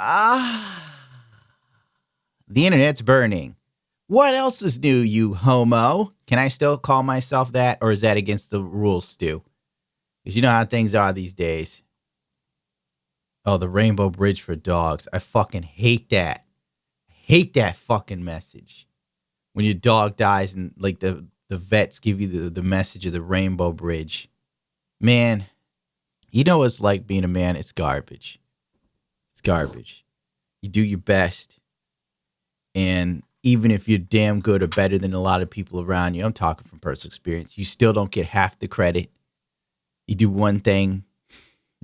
Ah, the internet's burning. What else is new, you homo? Can I still call myself that, or is that against the rules, Stu? Because you know how things are these days. Oh, the rainbow bridge for dogs. I fucking hate that. Hate that fucking message. When your dog dies and like the vets give you the message of the rainbow bridge. Man, you know what it's like being a man? It's garbage. It's garbage. You do your best. And even if you're damn good or better than a lot of people around you, I'm talking from personal experience, you still don't get half the credit. You do one thing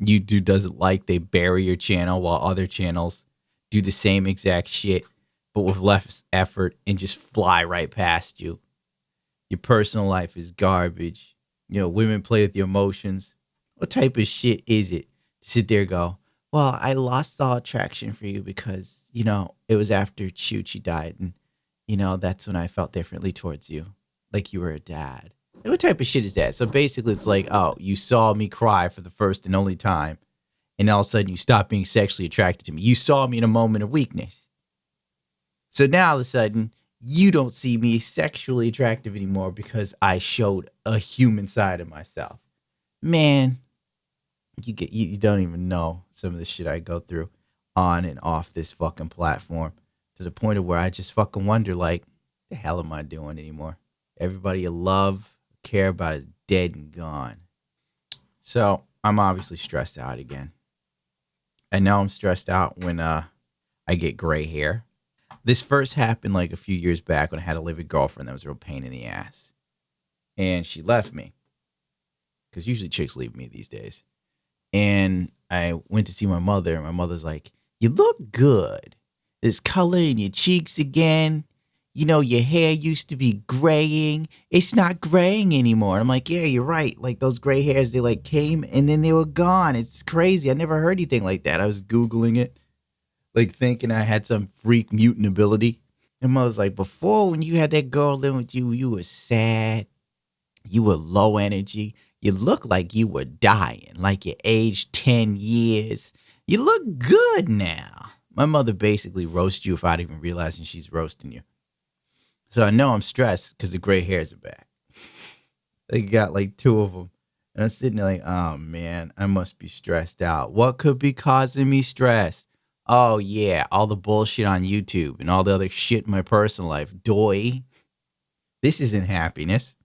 YouTube doesn't like, they bury your channel while other channels do the same exact shit, but with less effort and just fly right past you. Your personal life is garbage. You know, women play with your emotions. What type of shit is it to sit there and go, well, I lost all attraction for you because, you know, it was after Chuchi died. And, you know, that's when I felt differently towards you. Like you were a dad. What type of shit is that? So basically, it's like, oh, you saw me cry for the first and only time. And all of a sudden, you stopped being sexually attracted to me. You saw me in a moment of weakness. So now all of a sudden, you don't see me sexually attractive anymore because I showed a human side of myself. Man, you don't even know some of the shit I go through on and off this fucking platform to the point of where I just fucking wonder, like, the hell am I doing anymore? Everybody you love, care about is dead and gone. So I'm obviously stressed out again. I know I'm stressed out when I get gray hair. This first happened like a few years back when I had a living girlfriend that was a real pain in the ass. And she left me. Because usually chicks leave me these days. And I went to see my mother, and my mother's like, you look good. There's color in your cheeks again. You know, your hair used to be graying. It's not graying anymore. I'm like, yeah, you're right. Like those gray hairs, they like came and then they were gone. It's crazy. I never heard anything like that. I was Googling it, like thinking I had some freak mutant ability. And mother's like, before when you had that girl living with you, you were sad. You were low energy. You look like you were dying, like you aged 10 years. You look good now. My mother basically roasts you without even realizing she's roasting you. So I know I'm stressed because the gray hairs are back. They got like two of them. And I'm sitting there like, oh man, I must be stressed out. What could be causing me stress? Oh yeah, all the bullshit on YouTube and all the other shit in my personal life. Doy. This isn't happiness.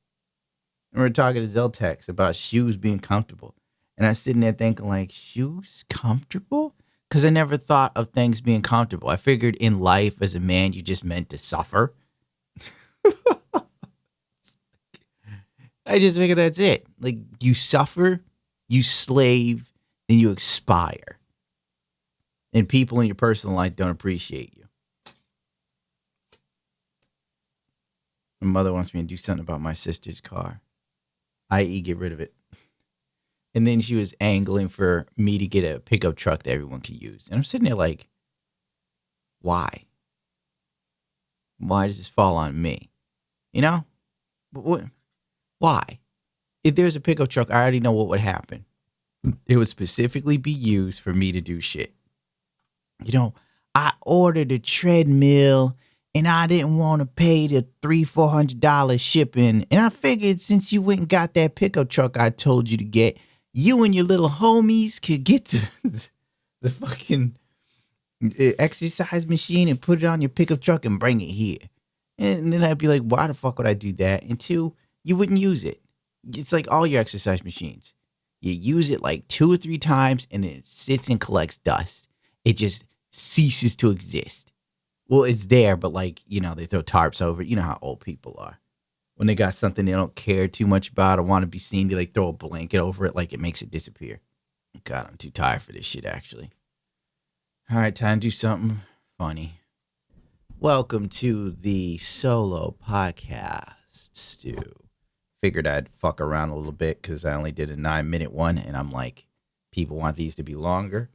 And we're talking to Zeltex about shoes being comfortable. And I'm sitting there thinking, like, shoes comfortable? Because I never thought of things being comfortable. I figured in life as a man, you just meant to suffer. I just figured that's it. Like, you suffer, you slave, then you expire. And people in your personal life don't appreciate you. My mother wants me to do something about my sister's car, i.e. get rid of it. And then she was angling for me to get a pickup truck that everyone could use. And I'm sitting there like, why? Why does this fall on me? You know? But what? Why? If there's a pickup truck, I already know what would happen. It would specifically be used for me to do shit. You know, I ordered a treadmill and I didn't want to pay the $300-400 shipping. And I figured since you went and got that pickup truck I told you to get, you and your little homies could get to the fucking exercise machine and put it on your pickup truck and bring it here. And then I'd be like, why the fuck would I do that? And two, you wouldn't use it. It's like all your exercise machines. You use it like 2 or 3 times and then it sits and collects dust. It just ceases to exist. Well, it's there, but like, you know, they throw tarps over it. You know how old people are. When they got something they don't care too much about or want to be seen, they like throw a blanket over it like it makes it disappear. God, I'm too tired for this shit, actually. All right, time to do something funny. Welcome to the solo podcast, Stu. Figured I'd fuck around a little bit because I only did a 9-minute one, and I'm like, people want these to be longer.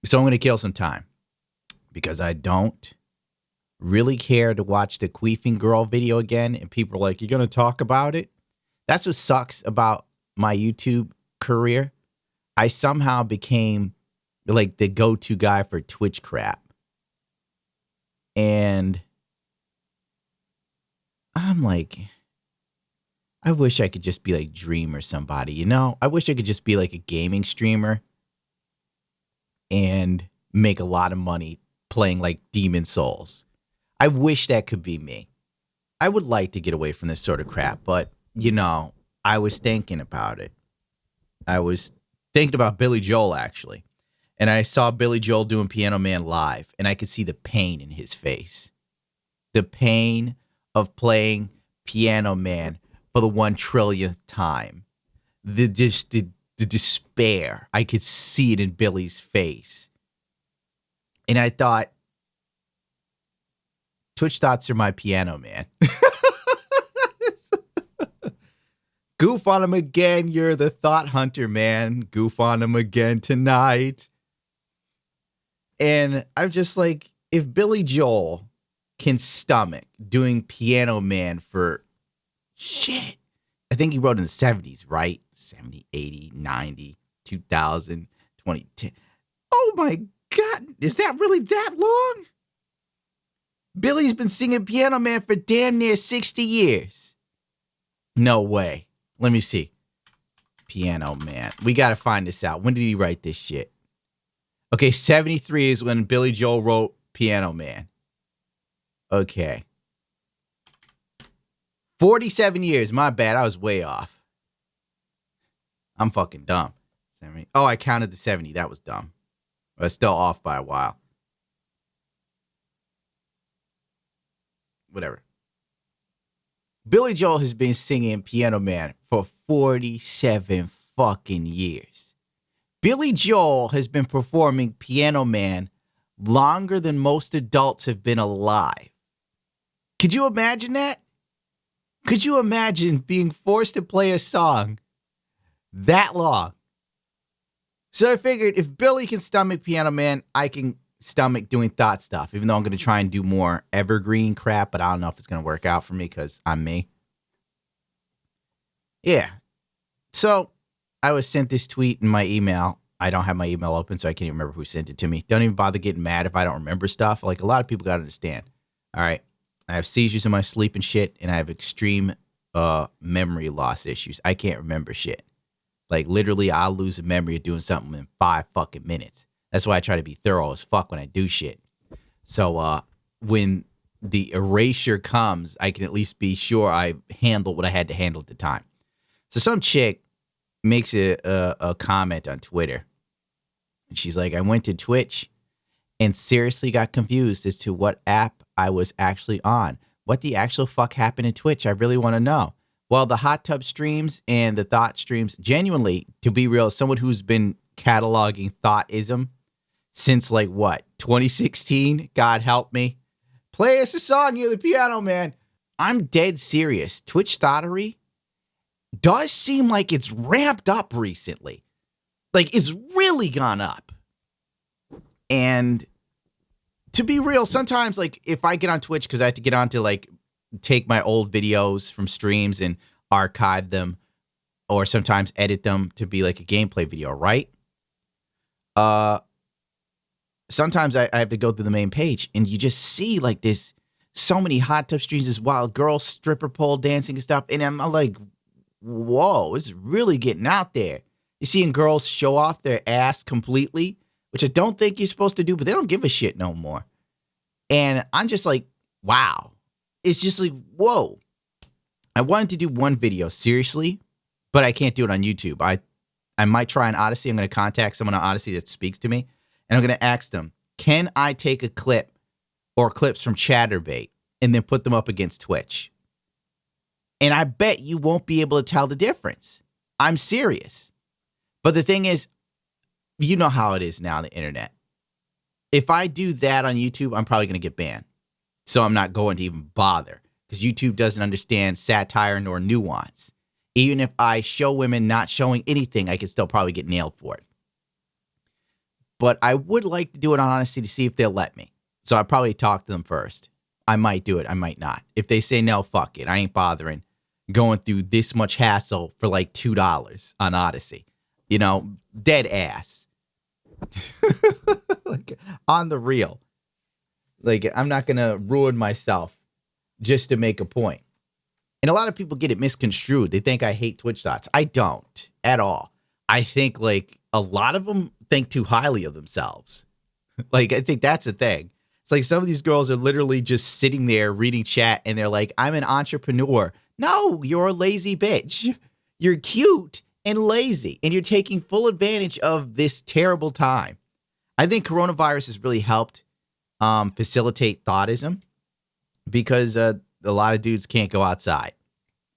So I'm going to kill some time because I don't really care to watch the Queefing Girl video again, and people are like, you're going to talk about it? That's what sucks about my YouTube career. I somehow became like the go-to guy for Twitch crap. And I'm like, I wish I could just be like Dream or somebody, you know? I wish I could just be like a gaming streamer and make a lot of money playing like Demon Souls. I wish that could be me. I would like to get away from this sort of crap, but you know, I was thinking about it. I was thinking about Billy Joel actually. And I saw Billy Joel doing Piano Man live, and I could see the pain in his face. The pain of playing Piano Man for the 1 trillionth time. The despair. I could see it in Billy's face. And I thought, Twitch thoughts are my Piano Man. Goof on him again. You're the thought hunter, man. Goof on him again tonight. And I'm just like, if Billy Joel can stomach doing Piano Man for shit, I think he wrote in the 70s, right? 70, 80, 90, 2000, 2010. Oh my God. Is that really that long? Billy's been singing Piano Man for damn near 60 years. No way. Let me see. Piano Man. We got to find this out. When did he write this shit? Okay, 73 is when Billy Joel wrote Piano Man. Okay. 47 years. My bad. I was way off. I'm fucking dumb. 70. Oh, I counted the 70. That was dumb. I was still off by a while. Whatever. Billy Joel has been singing Piano Man for 47 fucking years. Billy Joel has been performing Piano Man longer than most adults have been alive. Could you imagine that? Could you imagine being forced to play a song that long? So I figured if Billy can stomach Piano Man, I can stomach doing thought stuff, even though I'm going to try and do more evergreen crap, but I don't know if it's going to work out for me because I'm me. Yeah. So I was sent this tweet in my email. I don't have my email open, so I can't even remember who sent it to me. Don't even bother getting mad if I don't remember stuff. Like, a lot of people got to understand. All right. I have seizures in my sleep and shit, and I have extreme memory loss issues. I can't remember shit. Like, literally, I'll lose a memory of doing something in 5 fucking minutes. That's why I try to be thorough as fuck when I do shit. So when the erasure comes, I can at least be sure I handled what I had to handle at the time. So some chick makes a comment on Twitter. And she's like, I went to Twitch and seriously got confused as to what app I was actually on. What the actual fuck happened in Twitch? I really want to know. Well, the hot tub streams and the thought streams, genuinely, to be real, someone who's been cataloging thoughtism since like what, 2016? God help me. Play us a song, you're the Piano Man. I'm dead serious. Twitch thoughterry does seem like it's ramped up recently. Like, it's really gone up. And to be real, sometimes, like, if I get on Twitch, because I have to get on to, like, take my old videos from streams and archive them, or sometimes edit them to be, like, a gameplay video, right? Sometimes I have to go through the main page, and you just see, like, this, so many hot tub streams, this wild girl stripper pole dancing and stuff, and I'm like, whoa, it's really getting out there. You're seeing girls show off their ass completely, which I don't think you're supposed to do, but they don't give a shit no more. And I'm just like, wow. It's just like, whoa. I wanted to do one video, seriously, but I can't do it on YouTube. I might try on Odyssey. I'm going to contact someone on Odyssey that speaks to me, and I'm going to ask them, can I take a clip or clips from Chatterbait and then put them up against Twitch? And I bet you won't be able to tell the difference. I'm serious. But the thing is, you know how it is now on the internet. If I do that on YouTube, I'm probably going to get banned. So I'm not going to even bother because YouTube doesn't understand satire nor nuance. Even if I show women not showing anything, I could still probably get nailed for it. But I would like to do it on Honesty to see if they'll let me. So I'll probably talk to them first. I might do it. I might not. If they say no, fuck it. I ain't bothering going through this much hassle for like $2 on Odyssey. You know, dead ass. Like, on the real. Like, I'm not going to ruin myself just to make a point. And a lot of people get it misconstrued. They think I hate Twitch thoughts. I don't at all. I think like a lot of them think too highly of themselves. Like, I think that's the thing. It's like some of these girls are literally just sitting there reading chat and they're like, I'm an entrepreneur. No, you're a lazy bitch. You're cute and lazy and you're taking full advantage of this terrible time. I think coronavirus has really helped facilitate thoughtism because a lot of dudes can't go outside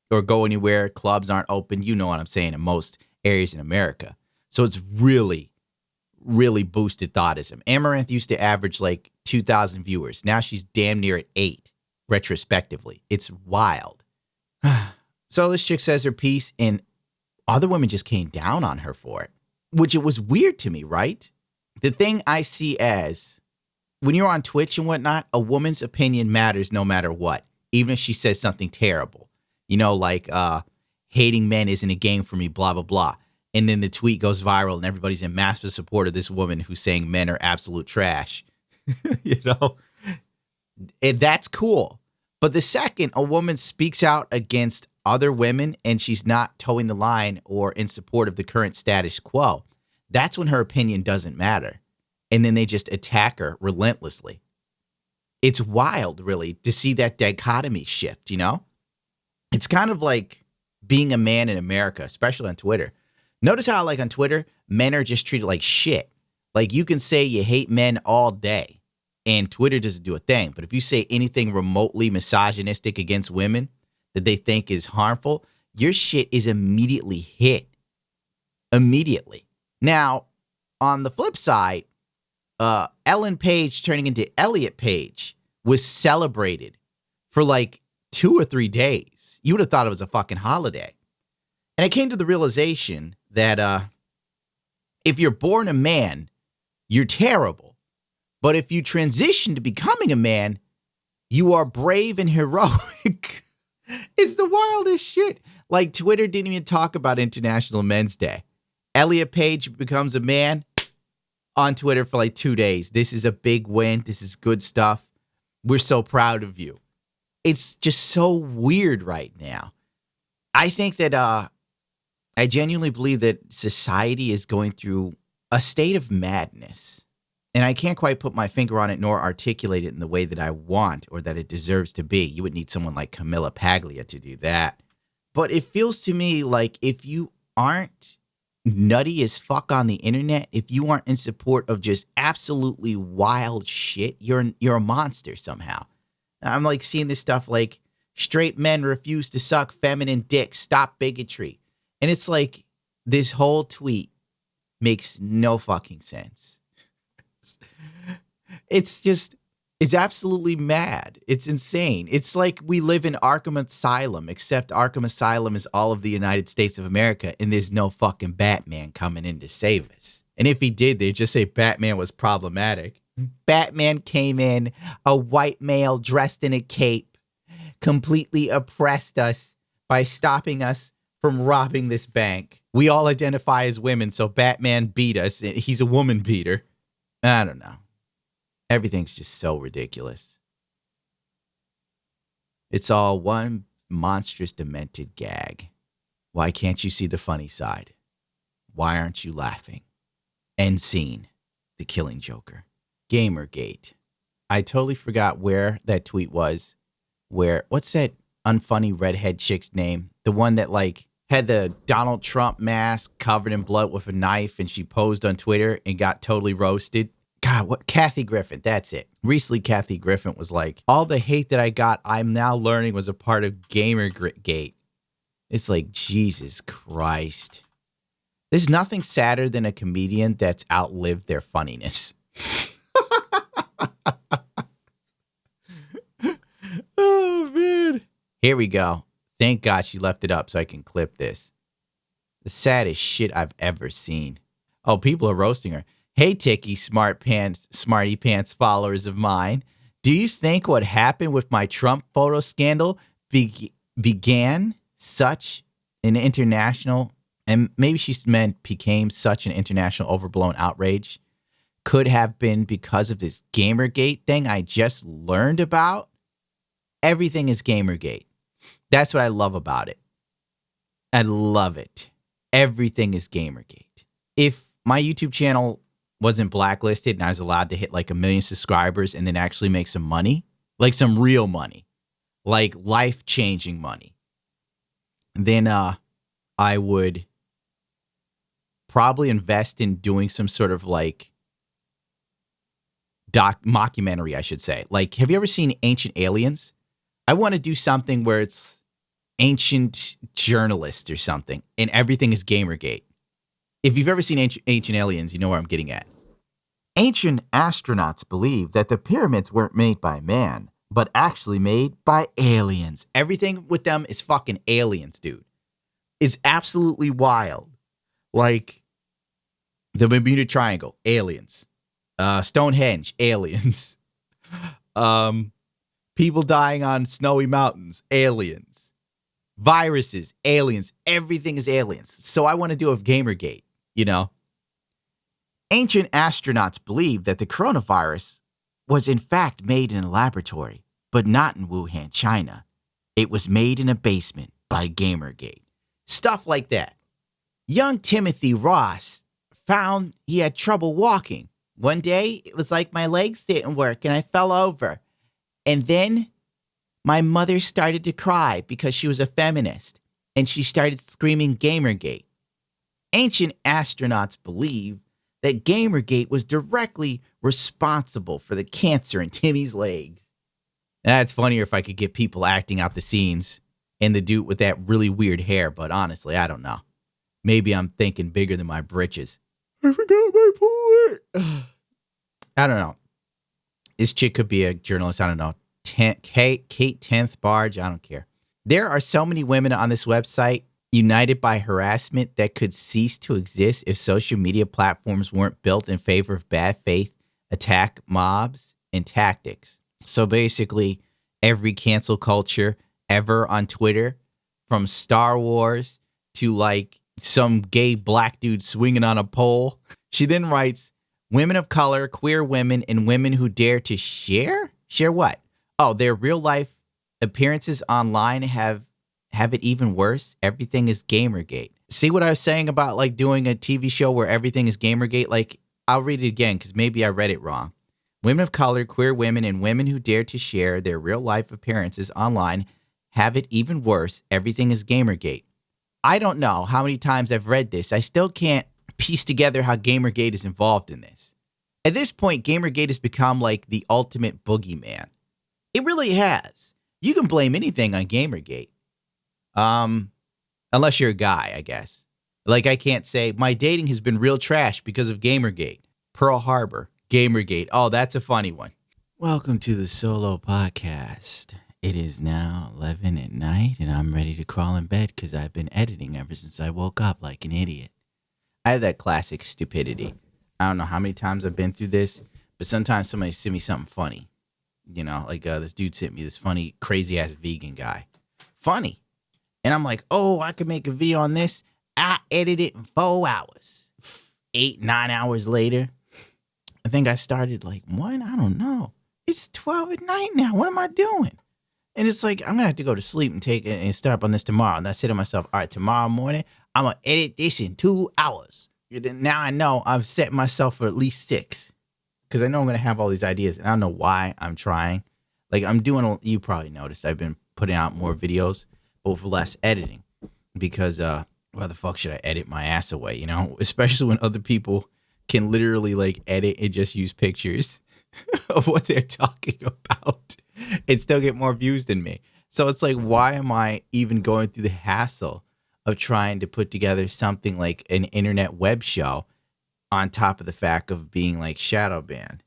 or go anywhere. Clubs aren't open. You know what I'm saying, in most areas in America. So it's really, really boosted thoughtism. Amaranth used to average like 2,000 viewers. Now she's damn near at 8 retrospectively. It's wild. So this chick says her piece and other women just came down on her for it, which it was weird to me, right? The thing I see as when you're on Twitch and whatnot, a woman's opinion matters no matter what, even if she says something terrible. You know, like hating men isn't a game for me, blah, blah, blah. And then the tweet goes viral and everybody's in massive support of this woman who's saying men are absolute trash. You know, and that's cool. But the second a woman speaks out against other women and she's not towing the line or in support of the current status quo, that's when her opinion doesn't matter. And then they just attack her relentlessly. It's wild, really, to see that dichotomy shift, you know? It's kind of like being a man in America, especially on Twitter. Notice how, like, on Twitter, men are just treated like shit. Like, you can say you hate men all day, and Twitter doesn't do a thing. But if you say anything remotely misogynistic against women that they think is harmful, your shit is immediately hit. Immediately. Now, on the flip side, Ellen Page turning into Elliot Page was celebrated for like 2 or 3 days. You would have thought it was a fucking holiday. And I came to the realization that if you're born a man, you're terrible. But if you transition to becoming a man, you are brave and heroic. It's the wildest shit. Like, Twitter didn't even talk about International Men's Day. Elliot Page becomes a man on Twitter for like 2 days. This is a big win. This is good stuff. We're so proud of you. It's just so weird right now. I think that I genuinely believe that society is going through a state of madness. And I can't quite put my finger on it nor articulate it in the way that I want or that it deserves to be. You would need someone like Camilla Paglia to do that. But it feels to me like if you aren't nutty as fuck on the internet, if you aren't in support of just absolutely wild shit, you're a monster somehow. I'm like seeing this stuff like straight men refuse to suck feminine dicks, stop bigotry. And it's like this whole tweet makes no fucking sense. It's absolutely mad. It's insane. It's like we live in Arkham Asylum, except Arkham Asylum is all of the United States of America, and there's no fucking Batman coming in to save us. And if he did, they'd just say Batman was problematic. Batman came in, a white male dressed in a cape, completely oppressed us by stopping us from robbing this bank. We all identify as women, so Batman beat us. He's a woman beater. I don't know. Everything's just so ridiculous. It's all one monstrous, demented gag. Why can't you see the funny side? Why aren't you laughing? End scene. The Killing Joker. Gamergate. I totally forgot where that tweet was. What's that unfunny redhead chick's name? The one that like had the Donald Trump mask covered in blood with a knife and she posed on Twitter and got totally roasted. God, what? Kathy Griffin. That's it. Recently, Kathy Griffin was like, all the hate that I got, I'm now learning was a part of Gamergate. It's like, Jesus Christ. There's nothing sadder than a comedian that's outlived their funniness. Oh, man. Here we go. Thank God she left it up so I can clip this. The saddest shit I've ever seen. Oh, people are roasting her. Hey, Ticky, smarty pants followers of mine. Do you think what happened with my Trump photo scandal began such an international, and maybe she meant became such an international overblown outrage could have been because of this Gamergate thing I just learned about. Everything is Gamergate. That's what I love about it. I love it. Everything is Gamergate. If my YouTube channel wasn't blacklisted and I was allowed to hit like 1 million subscribers and then actually make some money, like some real money, like life-changing money, then I would probably invest in doing some sort of like mockumentary, I should say. Like, have you ever seen Ancient Aliens? I want to do something where it's ancient journalist or something, and everything is Gamergate. If you've ever seen Ancient Aliens, you know where I'm getting at. Ancient astronauts believe that the pyramids weren't made by man, but actually made by aliens. Everything with them is fucking aliens, dude. It's absolutely wild. Like, the Bermuda Triangle, aliens. Stonehenge, aliens. People dying on snowy mountains, aliens. Viruses, aliens. Everything is aliens. So I want to do a Gamergate, you know? Ancient astronauts believe that the coronavirus was in fact made in a laboratory, but not in Wuhan, China. It was made in a basement by Gamergate. Stuff like that. Young Timothy Ross found he had trouble walking. One day, it was like my legs didn't work and I fell over. And then my mother started to cry because she was a feminist and she started screaming Gamergate. Ancient astronauts believe that Gamergate was directly responsible for the cancer in Timmy's legs. That's funnier if I could get people acting out the scenes and the dude with that really weird hair, but honestly, I don't know. Maybe I'm thinking bigger than my britches. I forgot my point. I don't know. This chick could be a journalist. I don't know. Kate 10th Barge. I don't care. There are so many women on this website united by harassment that could cease to exist if social media platforms weren't built in favor of bad faith, attack mobs, and tactics. So basically, every cancel culture ever on Twitter, from Star Wars to like some gay black dude swinging on a pole. She then writes, women of color, queer women, and women who dare to share? Share what? Oh, their real life appearances online have it even worse. Everything is Gamergate. See what I was saying about like doing a TV show where everything is Gamergate? Like, I'll read it again because maybe I read it wrong. Women of color, queer women, and women who dare to share their real life appearances online have it even worse. Everything is Gamergate. I don't know how many times I've read this. I still can't piece together how Gamergate is involved in this. At this point, Gamergate has become like the ultimate boogeyman. It really has. You can blame anything on Gamergate. Unless you're a guy, I guess. Like, I can't say my dating has been real trash because of Gamergate. Pearl Harbor, Gamergate. Oh, that's a funny one. Welcome to the solo podcast. It is now 11 at night and I'm ready to crawl in bed because I've been editing ever since I woke up like an idiot. I have that classic stupidity. I don't know how many times I've been through this, but sometimes somebody sent me something funny. You know, like this dude sent me this funny, crazy ass vegan guy. Funny. And I'm like, oh, I could make a video on this. I edit it in 4 hours. 8, 9 hours later. I think I started like 1. I don't know. It's 12 at night now. What am I doing? And it's like, I'm going to have to go to sleep and take it and start up on this tomorrow. And I said to myself, all right, tomorrow morning, I'm going to edit this in 2 hours. Now I know I've set myself for at least 6. Because I know I'm going to have all these ideas. And I don't know why I'm trying. Like, I'm doing, you probably noticed, I've been putting out more videos, but with less editing. Because, why the fuck should I edit my ass away, you know? Especially when other people can literally, like, edit and just use pictures of what they're talking about and still get more views than me. So it's like, why am I even going through the hassle of trying to put together something like an internet web show on top of the fact of being like shadow banned,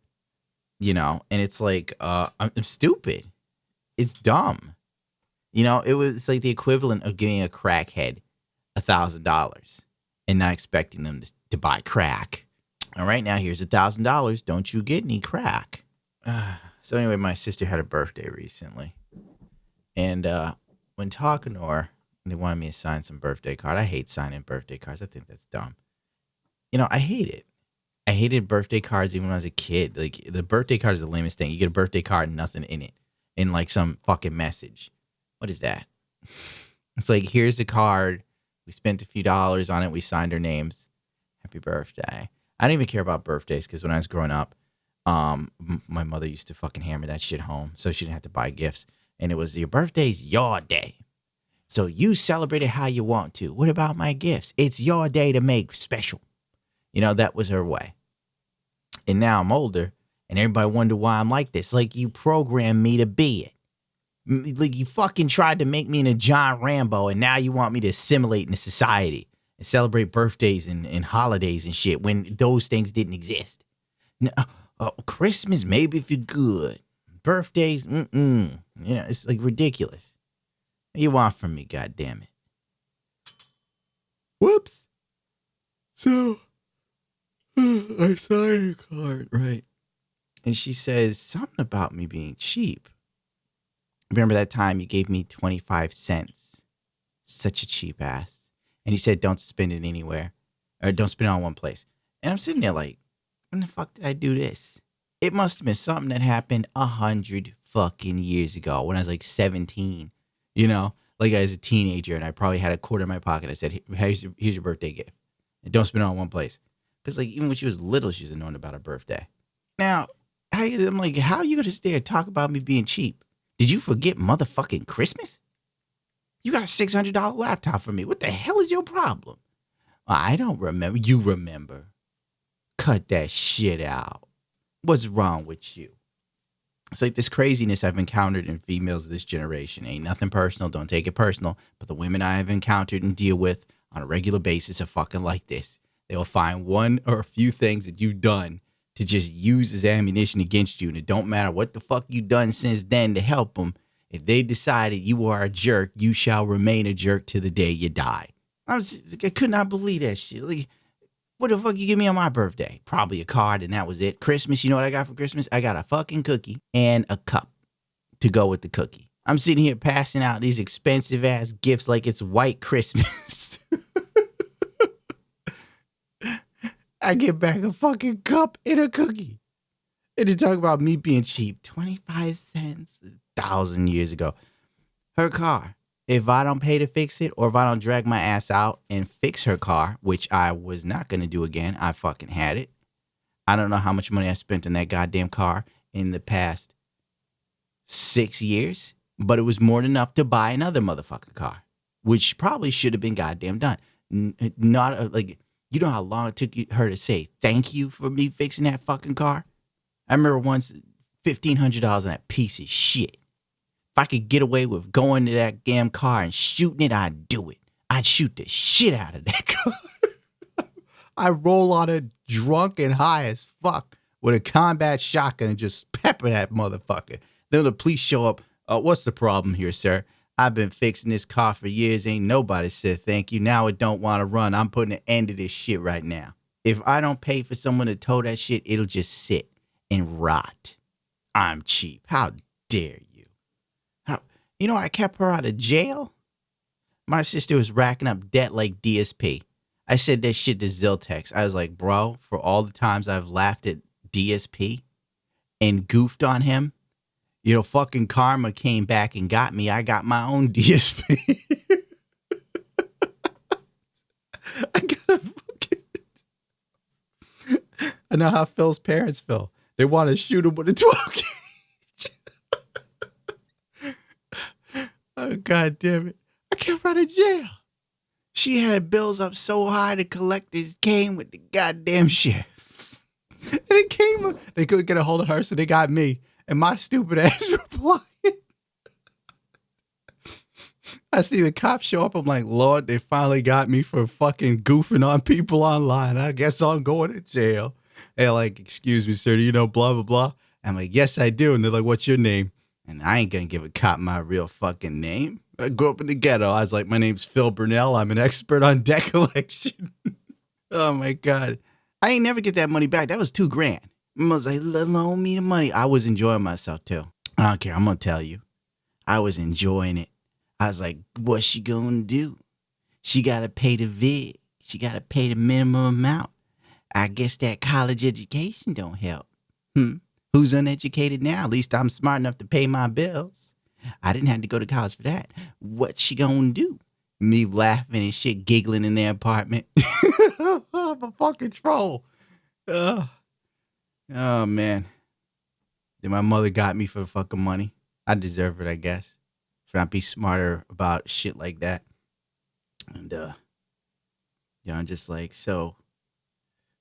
you know? And it's like, I'm stupid. It's dumb. You know, it was like the equivalent of giving a crackhead $1,000 and not expecting them to buy crack. All right, now here's $1,000. Don't you get any crack? So anyway, my sister had a birthday recently. And when talking to her, they wanted me to sign some birthday card. I hate signing birthday cards. I think that's dumb. You know, I hate it. I hated birthday cards even when I was a kid. Like the birthday card is the lamest thing. You get a birthday card and nothing in it, and like some fucking message. What is that? It's like, here's a card. We spent a few dollars on it. We signed our names. Happy birthday. I didn't even care about birthdays because when I was growing up, my mother used to fucking hammer that shit home, so she didn't have to buy gifts. And it was, your birthday's your day, so you celebrate it how you want to. What about my gifts? It's your day to make special. That was her way. And now I'm older, and everybody wonder why I'm like this. Like, you programmed me to be it. Like, you fucking tried to make me into John Rambo, and now you want me to assimilate into society and celebrate birthdays and holidays and shit when those things didn't exist. No, Christmas, maybe if you're good. Birthdays, it's like ridiculous. What you want from me, goddammit? Whoops. So, I signed her card, right? And she says something about me being cheap. Remember that time you gave me 25 cents? Such a cheap ass. And you said, don't spend it anywhere. Or don't spend it on one place. And I'm sitting there like, when the fuck did I do this? It must have been something that happened 100 fucking years ago when I was like 17. Like I was a teenager and I probably had a quarter in my pocket. I said, here's your birthday gift. And don't spend it on one place. Because like even when she was little, she was annoying about her birthday. Now, I'm like, how are you going to stay and talk about me being cheap? Did you forget motherfucking Christmas? You got a $600 laptop for me. What the hell is your problem? I don't remember. You remember. Cut that shit out. What's wrong with you? It's like this craziness I've encountered in females of this generation. Ain't nothing personal. Don't take it personal. But the women I have encountered and deal with on a regular basis are fucking like this. They'll find one or a few things that you've done to just use as ammunition against you. And it don't matter what the fuck you done since then to help them. If they decided you are a jerk, you shall remain a jerk to the day you die. I could not believe that shit. Like, what the fuck you give me on my birthday? Probably a card and that was it. Christmas, you know what I got for Christmas? I got a fucking cookie and a cup to go with the cookie. I'm sitting here passing out these expensive ass gifts like it's white Christmas. I get back a fucking cup and a cookie. And they talk about me being cheap. 25 cents, 1,000 years ago. Her car. If I don't pay to fix it, or if I don't drag my ass out and fix her car, which I was not going to do again, I fucking had it. I don't know how much money I spent on that goddamn car in the past 6 years, but it was more than enough to buy another motherfucking car, which probably should have been goddamn done. Not like, you know how long it took her to say thank you for me fixing that fucking car? I remember once $1,500 on that piece of shit. If I could get away with going to that damn car and shooting it, I'd do it. I'd shoot the shit out of that car. I roll on it drunk and high as fuck with a combat shotgun and just pepper that motherfucker. Then the police show up. What's the problem here, sir? I've been fixing this car for years. Ain't nobody said thank you. Now it don't want to run. I'm putting an end to this shit right now. If I don't pay for someone to tow that shit, it'll just sit and rot. I'm cheap. How dare you? I kept her out of jail. My sister was racking up debt like DSP. I said that shit to Ziltex. I was like, bro, for all the times I've laughed at DSP and goofed on him, fucking karma came back and got me. I got my own DSP. I got a fucking... I know how Phil's parents feel. They want to shoot him with a 12 gauge. Oh, God damn it. I kept her out of jail. She had bills up so high the collectors came with the goddamn sheriff. And they couldn't get a hold of her, so they got me. And my stupid ass replied. I see the cops show up. I'm like, Lord, they finally got me for fucking goofing on people online. I guess I'm going to jail. They're like, excuse me, sir, do you know blah, blah, blah? I'm like, yes, I do. And they're like, what's your name? And I ain't going to give a cop my real fucking name. I grew up in the ghetto. I was like, my name's Phil Burnell. I'm an expert on debt collection. Oh, my God. I ain't never get that money back. That was $2,000. I was like, loan me the money. I was enjoying myself, too. I don't care. I'm going to tell you. I was enjoying it. I was like, what's she going to do? She got to pay the VIG. She got to pay the minimum amount. I guess that college education don't help. Hmm. Who's uneducated now? At least I'm smart enough to pay my bills. I didn't have to go to college for that. What she gonna do? Me laughing and shit, giggling in their apartment. I'm a fucking troll. Oh, oh man. Then my mother got me for the fucking money. I deserve it, I guess. Trying to be smarter about shit like that. And I'm just like, so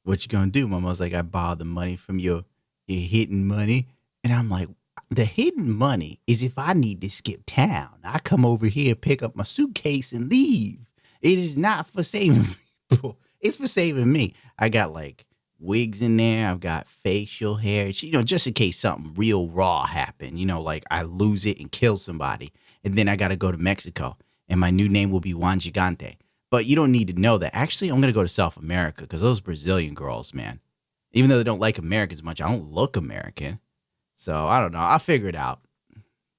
what you gonna do? My mom's like, I borrowed the money from your hidden money. And I'm like, the hidden money is if I need to skip town. I come over here, pick up my suitcase, and leave. It is not for saving people. It's for saving me. I got like wigs in there. I've got facial hair, just in case something real raw happened. Like I lose it and kill somebody. And then I got to go to Mexico. And my new name will be Juan Gigante. But you don't need to know that. Actually, I'm going to go to South America because those Brazilian girls, man, even though they don't like Americans much, I don't look American. So I don't know. I'll figure it out.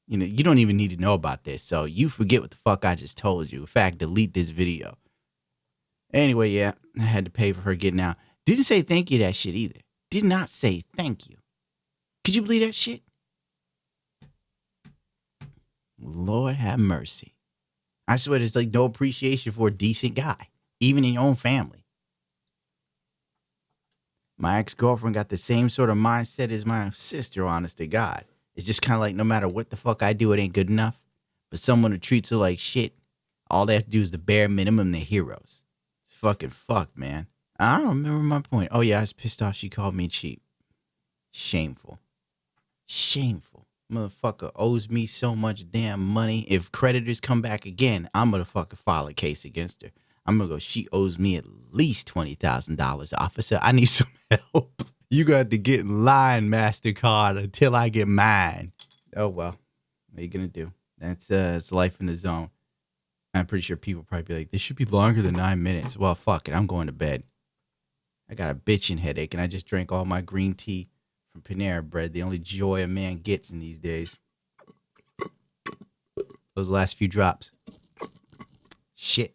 You don't even need to know about this. So you forget what the fuck I just told you. In fact, delete this video. Anyway, yeah, I had to pay for her getting out. Didn't say thank you to that shit either. Did not say thank you. Could you believe that shit? Lord have mercy. I swear there's like no appreciation for a decent guy, even in your own family. My ex-girlfriend got the same sort of mindset as my sister, honest to God. It's just kind of like no matter what the fuck I do, it ain't good enough. But someone who treats her like shit, all they have to do is the bare minimum, they're heroes. It's fucking fucked, man. I don't remember my point. Oh, yeah, I was pissed off she called me cheap. Shameful. Shameful. Motherfucker owes me so much damn money. If creditors come back again, I'm gonna fucking file a case against her. I'm gonna go, she owes me at least $20,000, officer. I need some help. You got to get in line, MasterCard, until I get mine. Oh, well. What are you gonna do? That's it's life in the zone. I'm pretty sure people probably be like, this should be longer than 9 minutes. Well, fuck it. I'm going to bed. I got a bitching headache, and I just drank all my green tea from Panera Bread, the only joy a man gets in these days. Those last few drops. Shit.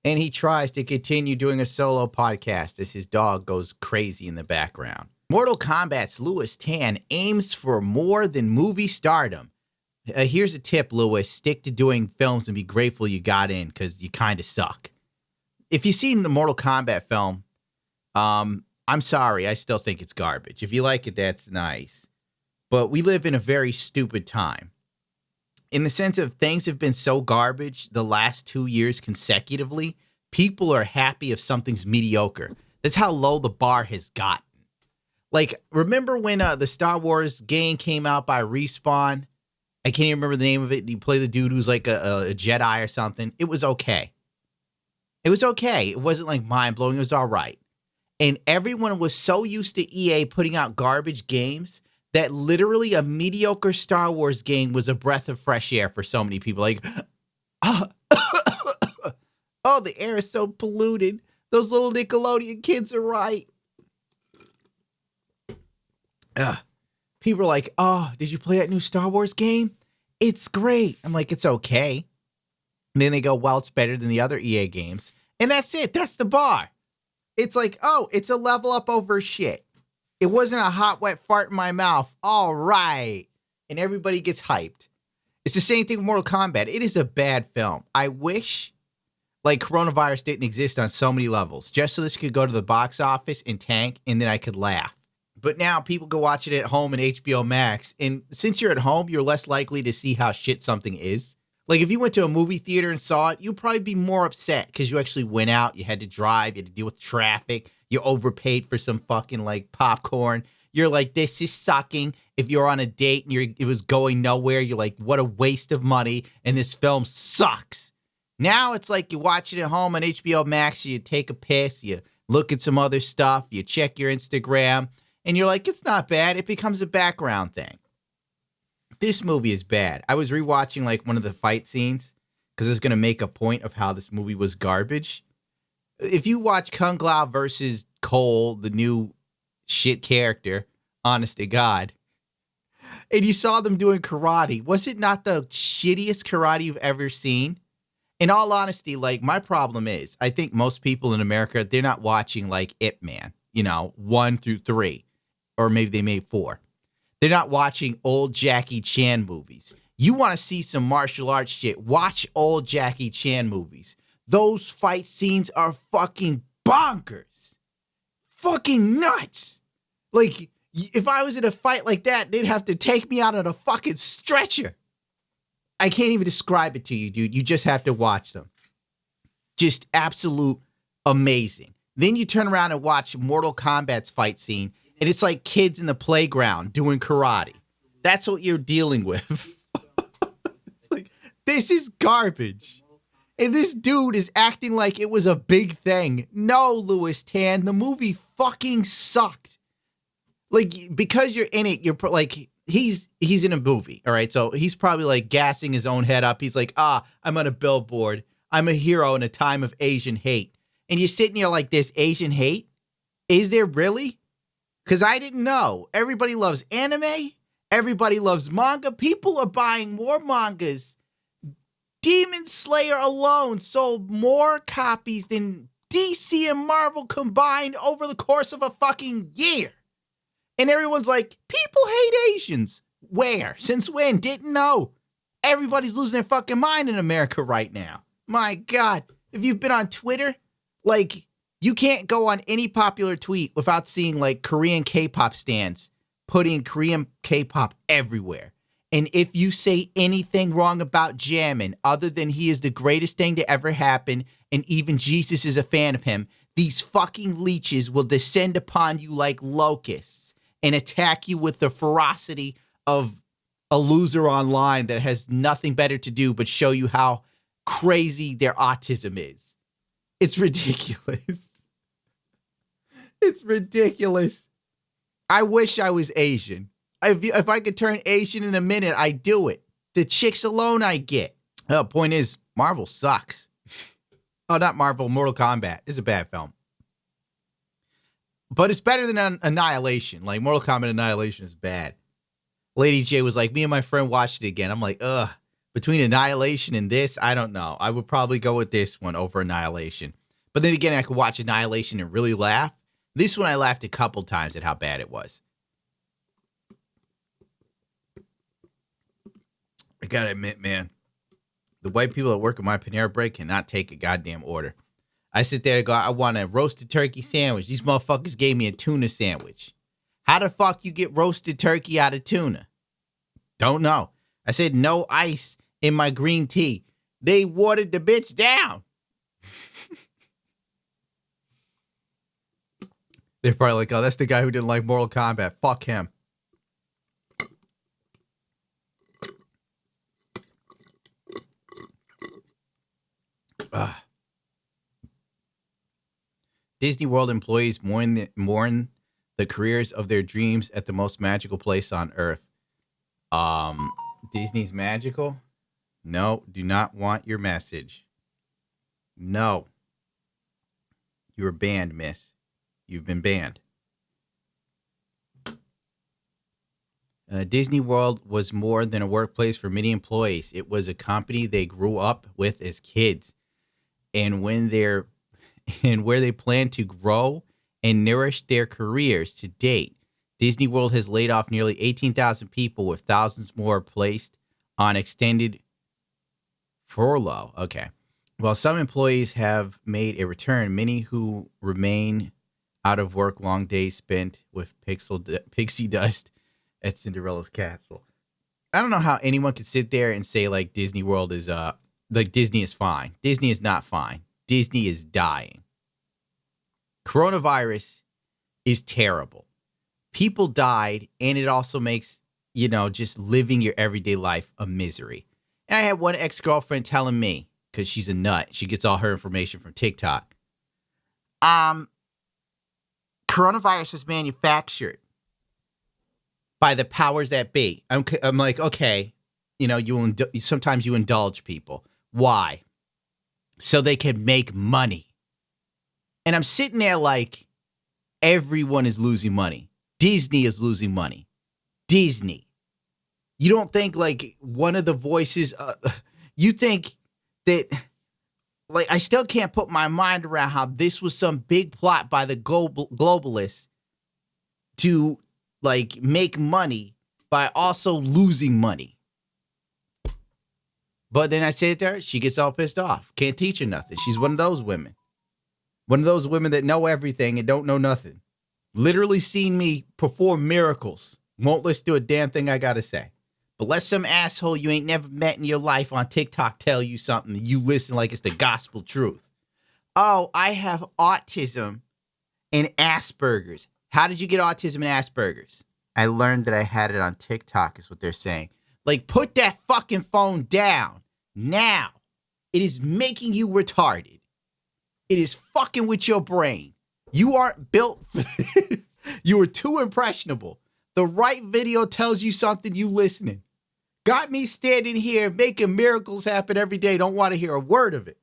And he tries to continue doing a solo podcast as his dog goes crazy in the background. Mortal Kombat's Louis Tan aims for more than movie stardom. Here's a tip, Louis. Stick to doing films and be grateful you got in because you kind of suck. If you've seen the Mortal Kombat film, I'm sorry. I still think it's garbage. If you like it, that's nice. But we live in a very stupid time. In the sense of things have been so garbage the last 2 years consecutively, people are happy if something's mediocre. That's how low the bar has gotten. Like, remember when the Star Wars game came out by Respawn? I can't even remember the name of it. You play the dude who's like a Jedi or something. It was okay. It was okay. It wasn't like mind-blowing. It was all right. And everyone was so used to EA putting out garbage games that literally a mediocre Star Wars game was a breath of fresh air for so many people. Like, oh, the air is so polluted. Those little Nickelodeon kids are right. People are like, oh, did you play that new Star Wars game? It's great. I'm like, it's okay. And then they go, well, it's better than the other EA games. And that's it. That's the bar. It's like, oh, it's a level up over shit. It wasn't a hot, wet fart in my mouth. All right. And everybody gets hyped. It's the same thing with Mortal Kombat. It is a bad film. I wish, like, coronavirus didn't exist on so many levels, just so this could go to the box office and tank, and then I could laugh. But now people go watch it at home in HBO Max, and since you're at home, you're less likely to see how shit something is. Like, if you went to a movie theater and saw it, you'd probably be more upset because you actually went out, you had to drive, you had to deal with traffic, you overpaid for some fucking, like, popcorn. You're like, this is sucking. If you're on a date and it was going nowhere, you're like, what a waste of money, and this film sucks. Now it's like you watch it at home on HBO Max, you take a piss, you look at some other stuff, you check your Instagram, and you're like, it's not bad. It becomes a background thing. This movie is bad. I was rewatching like one of the fight scenes because I was going to make a point of how this movie was garbage. If you watch Kung Lao versus Cole, the new shit character, honest to God, and you saw them doing karate, was it not the shittiest karate you've ever seen? In all honesty, like my problem is, I think most people in America, they're not watching like Ip Man, 1 through 3, or maybe they made 4. They're not watching old Jackie Chan movies. You want to see some martial arts shit, watch old Jackie Chan movies. Those fight scenes are fucking bonkers. Fucking nuts. Like, if I was in a fight like that, they'd have to take me out on a fucking stretcher. I can't even describe it to you, dude. You just have to watch them. Just absolute amazing. Then you turn around and watch Mortal Kombat's fight scene, and it's like kids in the playground doing karate. That's what you're dealing with. It's like, this is garbage. And this dude is acting like it was a big thing. No, Louis Tan, the movie fucking sucked. Like, because you're in it, you're like, he's in a movie, all right? So he's probably like gassing his own head up. He's like, I'm on a billboard. I'm a hero in a time of Asian hate. And you're sitting here like, there's Asian hate? Is there really? Because I didn't know. Everybody loves anime. Everybody loves manga. People are buying more mangas. Demon Slayer alone sold more copies than DC and Marvel combined over the course of a fucking year. And everyone's like, people hate Asians. Where? Since when? Didn't know. Everybody's losing their fucking mind in America right now. My God. If you've been on Twitter, like, you can't go on any popular tweet without seeing, like, Korean K-pop stans putting Korean K-pop everywhere. And if you say anything wrong about Jamin, other than he is the greatest thing to ever happen, and even Jesus is a fan of him, these fucking leeches will descend upon you like locusts and attack you with the ferocity of a loser online that has nothing better to do but show you how crazy their autism is. It's ridiculous. It's ridiculous. I wish I was Asian. If I could turn Asian in a minute, I'd do it. The chicks alone I get. Point is, Marvel sucks. Oh, not Marvel, Mortal Kombat. It's a bad film. But it's better than Annihilation. Like, Mortal Kombat Annihilation is bad. Lady J was like, me and my friend watched it again. I'm like, ugh. Between Annihilation and this, I don't know. I would probably go with this one over Annihilation. But then again, I could watch Annihilation and really laugh. This one I laughed a couple times at how bad it was. I gotta admit, man, the white people that work at my Panera Bread cannot take a goddamn order. I sit there and go, I want a roasted turkey sandwich. These motherfuckers gave me a tuna sandwich. How the fuck you get roasted turkey out of tuna? Don't know. I said no ice in my green tea. They watered the bitch down. They're probably like, oh, that's the guy who didn't like Mortal Kombat. Fuck him. Disney World employees mourn the careers of their dreams at the most magical place on earth. Disney's magical? No, do not want your message. No. You are banned, miss. You've been banned. Disney World was more than a workplace for many employees. It was a company they grew up with as kids. And where they plan to grow and nourish their careers to date. Disney World has laid off nearly 18,000 people, with thousands more placed on extended furlough. Okay. While some employees have made a return, many who remain out of work, long days spent with pixie dust at Cinderella's castle. I don't know how anyone could sit there and say like Disney World is like Disney is fine. Disney is not fine. Disney is dying. Coronavirus is terrible. People died, and it also makes, just living your everyday life a misery. And I had one ex-girlfriend telling me, because she's a nut, she gets all her information from TikTok. Coronavirus is manufactured by the powers that be. I'm like, okay, sometimes you indulge people. Why? So they can make money. And I'm sitting there like, everyone is losing money. Disney is losing money. Disney. You don't think like one of the voices, you think that Like, I still can't put my mind around how this was some big plot by the globalists to, like, make money by also losing money. But then I say it to her, she gets all pissed off. Can't teach her nothing. She's one of those women. One of those women that know everything and don't know nothing. Literally seen me perform miracles. Won't listen to a damn thing I gotta say. But let some asshole you ain't never met in your life on TikTok tell you something and you listen like it's the gospel truth. Oh, I have autism and Asperger's. How did you get autism and Asperger's? I learned that I had it on TikTok is what they're saying. Like, put that fucking phone down now. It is making you retarded. It is fucking with your brain. You aren't built for this. You are too impressionable. The right video tells you something, you listening. Got me standing here making miracles happen every day. Don't want to hear a word of it.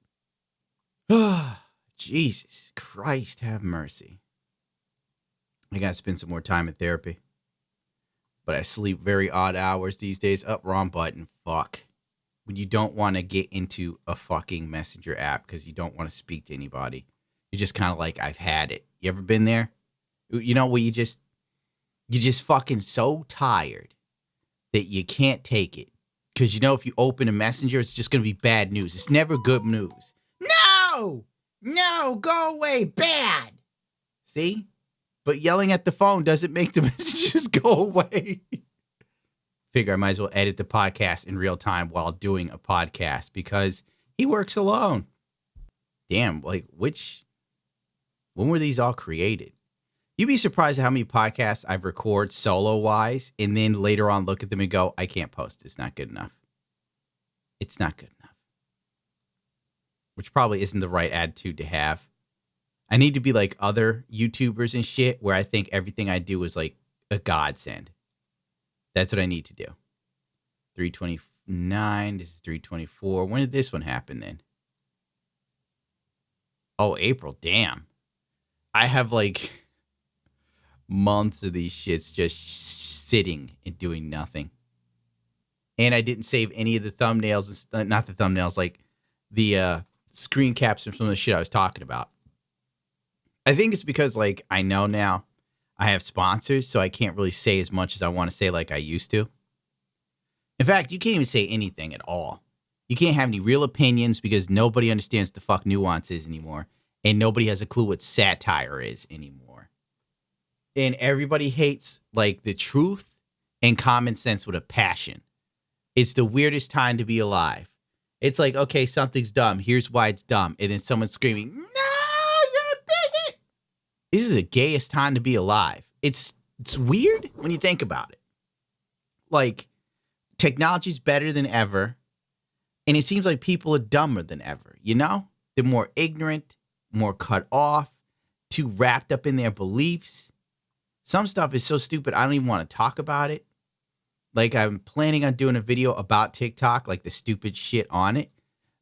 Jesus Christ, have mercy. I got to spend some more time in therapy. But I sleep very odd hours these days. Up, wrong button. Fuck. When you don't want to get into a fucking messenger app because you don't want to speak to anybody. You're just kind of like, I've had it. You ever been there? You know, where you're just fucking so tired that you can't take it. Because you know if you open a messenger, it's just going to be bad news. It's never good news. No! No, go away. Bad. See? But yelling at the phone doesn't make the messages go away. Figure I might as well edit the podcast in real time while doing a podcast because he works alone. Damn, like when were these all created? You'd be surprised at how many podcasts I've recorded solo-wise and then later on look at them and go, I can't post. It's not good enough. It's not good enough. Which probably isn't the right attitude to have. I need to be like other YouTubers and shit where I think everything I do is like a godsend. That's what I need to do. 329. This is 324. When did this one happen then? Oh, April. Damn. I have like months of these shits just sitting and doing nothing. And I didn't save any of the thumbnails. Not the thumbnails, like the screen caps from some of the shit I was talking about. I think it's because, like, I know now I have sponsors, so I can't really say as much as I want to say like I used to. In fact, you can't even say anything at all. You can't have any real opinions because nobody understands the fuck nuance is anymore. And nobody has a clue what satire is anymore. And everybody hates, like, the truth and common sense with a passion. It's the weirdest time to be alive. It's like, okay, something's dumb. Here's why it's dumb. And then someone's screaming, no! This is the gayest time to be alive. It's weird when you think about it. Like, technology's better than ever. And it seems like people are dumber than ever, you know? They're more ignorant, more cut off, too wrapped up in their beliefs. Some stuff is so stupid, I don't even want to talk about it. Like, I'm planning on doing a video about TikTok, like the stupid shit on it.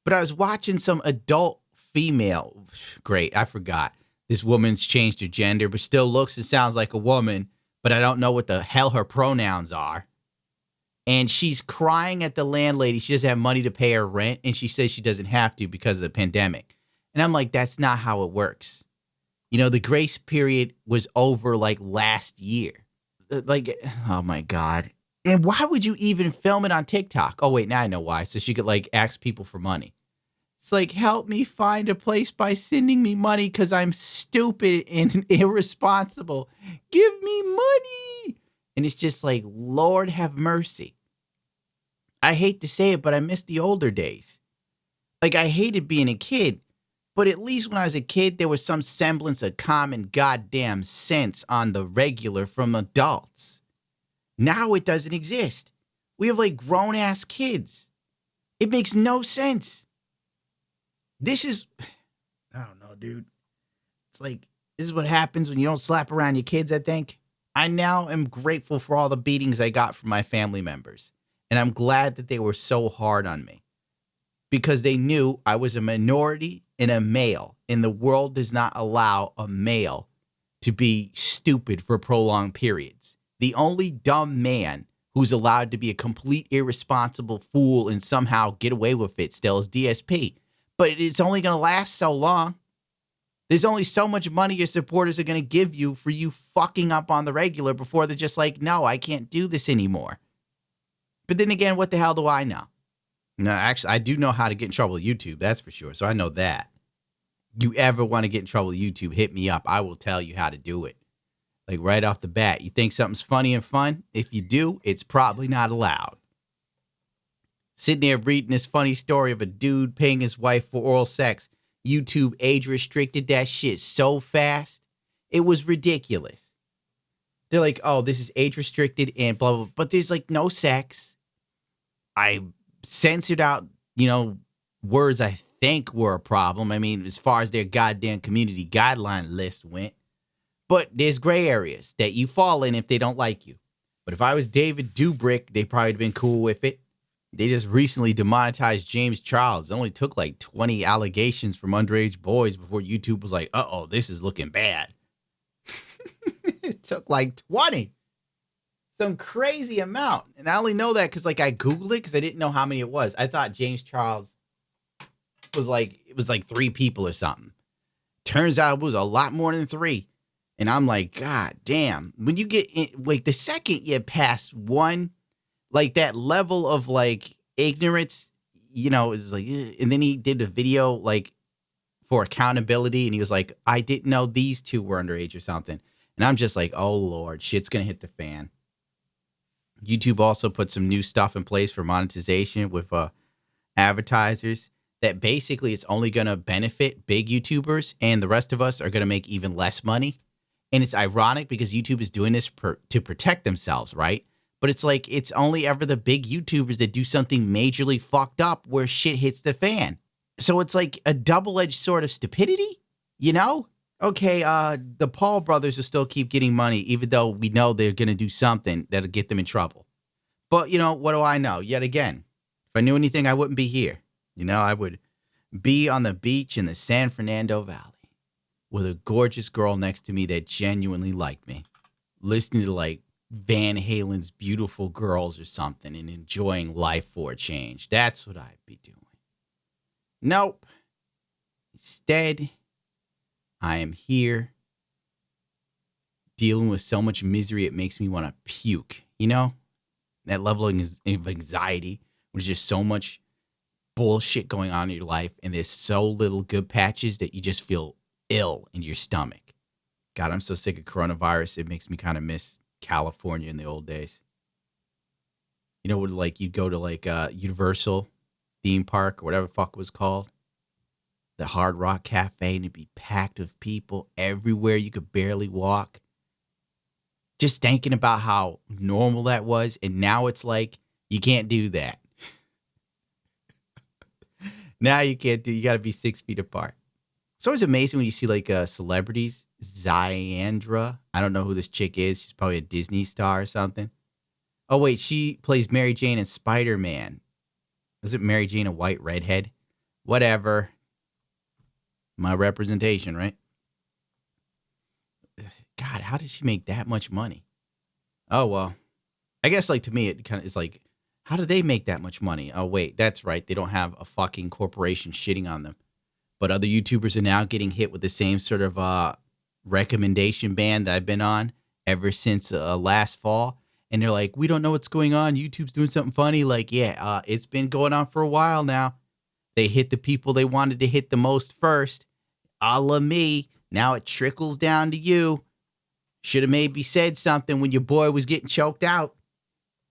But I was watching some adult female. Great, I forgot. This woman's changed her gender, but still looks and sounds like a woman, but I don't know what the hell her pronouns are. And she's crying at the landlady. She doesn't have money to pay her rent, and she says she doesn't have to because of the pandemic. And I'm like, that's not how it works. You know, the grace period was over like last year. Like, oh my God. And why would you even film it on TikTok? Oh, wait, now I know why. So she could like ask people for money. It's like, help me find a place by sending me money because I'm stupid and irresponsible. Give me money. And it's just like, Lord have mercy. I hate to say it, but I miss the older days. Like, I hated being a kid, but at least when I was a kid, there was some semblance of common goddamn sense on the regular from adults. Now it doesn't exist. We have like grown-ass kids. It makes no sense. This is, I don't know, dude. It's like, this is what happens when you don't slap around your kids, I think. I now am grateful for all the beatings I got from my family members. And I'm glad that they were so hard on me. Because they knew I was a minority and a male. And the world does not allow a male to be stupid for prolonged periods. The only dumb man who's allowed to be a complete irresponsible fool and somehow get away with it still is DSP. but it's only going to last so long. There's only so much money your supporters are going to give you for you fucking up on the regular before they're just like, no, I can't do this anymore. But then again, what the hell do I know? No, actually, I do know how to get in trouble with YouTube. That's for sure. So I know that. You ever want to get in trouble with YouTube, hit me up. I will tell you how to do it. Like right off the bat. You think something's funny and fun? If you do, it's probably not allowed. Sitting there reading this funny story of a dude paying his wife for oral sex. YouTube age restricted that shit so fast. It was ridiculous. They're like, oh, this is age restricted and blah, blah, blah. But there's like no sex. I censored out, words I think were a problem. I mean, as far as their goddamn community guideline list went. But there's gray areas that you fall in if they don't like you. But if I was David Dobrik, they probably would have been cool with it. They just recently demonetized James Charles. It only took like 20 allegations from underage boys before YouTube was like, uh-oh, this is looking bad. It took like 20. Some crazy amount. And I only know that because like I Googled it because I didn't know how many it was. I thought James Charles was like, it was like 3 people or something. Turns out it was a lot more than 3. And I'm like, God damn. When you get in, like the second you pass one, like that level of like ignorance, is like, and then he did a video like for accountability. And he was like, I didn't know these 2 were underage or something. And I'm just like, oh Lord, shit's going to hit the fan. YouTube also put some new stuff in place for monetization with advertisers that basically it's only going to benefit big YouTubers and the rest of us are going to make even less money. And it's ironic because YouTube is doing this to protect themselves, right? But it's like it's only ever the big YouTubers that do something majorly fucked up where shit hits the fan. So it's like a double-edged sort of stupidity, Okay, the Paul brothers will still keep getting money, even though we know they're going to do something that'll get them in trouble. But, what do I know? Yet again, if I knew anything, I wouldn't be here. I would be on the beach in the San Fernando Valley with a gorgeous girl next to me that genuinely liked me, listening to, like, Van Halen's Beautiful Girls or something and enjoying life for a change. That's what I'd be doing. Nope. Instead, I am here dealing with so much misery it makes me want to puke, That level of anxiety when there's just so much bullshit going on in your life and there's so little good patches that you just feel ill in your stomach. God, I'm so sick of coronavirus. It makes me kind of miss California in the old days. Like you'd go to like Universal theme park or whatever the fuck it was called. The Hard Rock Cafe, and it'd be packed with people everywhere. You could barely walk. Just thinking about how normal that was. And now it's like, you can't do that. Now you can't you got to be 6 feet apart. It's always amazing when you see like celebrities. Zyandra. I don't know who this chick is. She's probably a Disney star or something. Oh, wait. She plays Mary Jane in Spider-Man. Was it Mary Jane, a white redhead? Whatever. My representation, right? God, how did she make that much money? Oh, well, I guess like to me, it kind of is like, how do they make that much money? Oh, wait, that's right. They don't have a fucking corporation shitting on them. But other YouTubers are now getting hit with the same sort of recommendation ban that I've been on ever since last fall. And they're like, we don't know what's going on. YouTube's doing something funny. Like, yeah, it's been going on for a while now. They hit the people they wanted to hit the most first. A la me. Now it trickles down to you. Should have maybe said something when your boy was getting choked out.